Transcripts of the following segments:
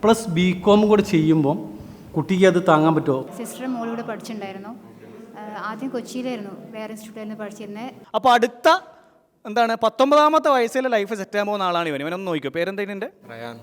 Plus BCom കൂടെ ചെയ്യുമ്പോൾ കുട്ടിക്ക് അത് താങ്ങാൻ പറ്റുമോ? സിസ്റ്റർ മോളിവിടെ പഠിച്ചിട്ടുണ്ടായിരുന്നു. ആദ്യം കൊച്ചിയിലായിരുന്നു, വേറെ ഇൻസ്റ്റിറ്റ്യൂട്ടിലായിരുന്നു പഠിച്ചിരുന്നത്. അപ്പോൾ അടുത്ത 19ാമത്തെ വയസ്സിലെ ലൈഫ് സെറ്റ് ആകാൻ പോകുന്ന ആളാണ് ഇവനൊന്ന് നോക്കിയോ. പേരെന്തെങ്കിലും റയാൻ.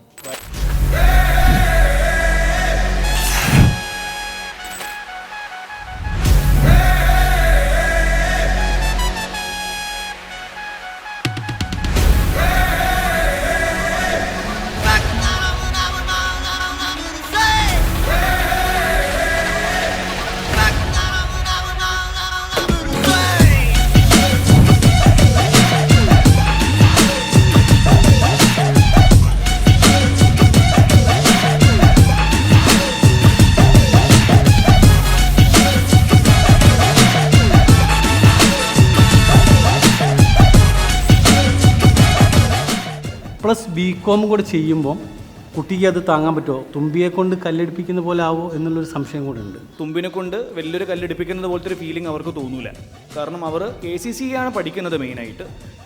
പ്ലസ് ബികോം കൂടെ ചെയ്യുമ്പോൾ കുട്ടിക്ക് അത് താങ്ങാൻ പറ്റുമോ? തുമ്പിയെ കൊണ്ട് കല്ലെടുപ്പിക്കുന്ന പോലെ ആവോ എന്നുള്ളൊരു സംശയം കൂടെ ഉണ്ട്. തുമ്പിനെ കൊണ്ട് വലിയൊരു കല്ലെടുപ്പിക്കുന്നത് പോലത്തെ ഒരു ഫീലിംഗ് അവർക്ക് തോന്നൂല. കാരണം അവർ ACC ആണ് പഠിക്കുന്നത്. മെയിനായിട്ട്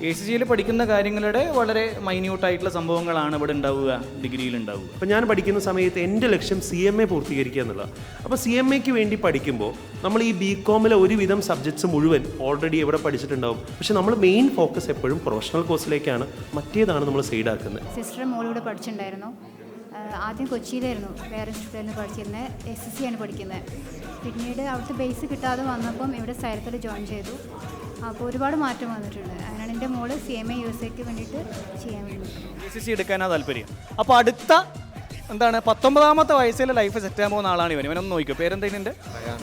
ACCയിൽ പഠിക്കുന്ന കാര്യങ്ങളുടെ വളരെ മൈന്യൂട്ടായിട്ടുള്ള സംഭവങ്ങളാണ് ഇവിടെ ഉണ്ടാവുക, ഡിഗ്രിയിൽ ഉണ്ടാവുക. അപ്പോൾ ഞാൻ പഠിക്കുന്ന സമയത്ത് എൻ്റെ ലക്ഷ്യം CMA പൂർത്തീകരിക്കുക എന്നുള്ളതാണ്. അപ്പോൾ CMAക്ക് വേണ്ടി പഠിക്കുമ്പോൾ നമ്മൾ ഈ ബികോമിലെ ഒരുവിധം സബ്ജക്ട്സ് മുഴുവൻ ഓൾറെഡി എവിടെ പഠിച്ചിട്ടുണ്ടാവും. പക്ഷെ നമ്മൾ മെയിൻ ഫോക്കസ് എപ്പോഴും പ്രൊഫഷണൽ കോഴ്സിലേക്കാണ്. മറ്റേതാണ് നമ്മൾ സൈഡാക്കുന്നത്. സിസ്റ്റർ മോളിവിടെ പഠിച്ചിട്ടുണ്ടായിരുന്നു. ആദ്യം കൊച്ചിയിലായിരുന്നു, വേറെ ഇൻസ്റ്റിറ്റ്യൂട്ടിലായിരുന്നു പഠിച്ചിരുന്നത്. SSC ആണ് പഠിക്കുന്നത്. പിന്നീട് അവിടുത്തെ ബേസ് കിട്ടാതെ വന്നപ്പം ഇവിടെ സൈലത്തിൽ ജോയിൻ ചെയ്തു. അപ്പോൾ ഒരുപാട് മാറ്റം വന്നിട്ടുണ്ട്. അതിനാണ് എൻ്റെ മോള് CMA USA വേണ്ടിയിട്ട് ചെയ്യാൻ വേണ്ടി ACC എടുക്കാനാണ് താല്പര്യം. അപ്പോൾ അടുത്ത 19ാമത്തെ വയസ്സിലെ ലൈഫ് സെറ്റ് ആകാൻ പോകുന്ന ആളാണ് ഇവനൊന്ന് നോക്കിയോ. പേരെന്തെങ്കിലും റയാൻ.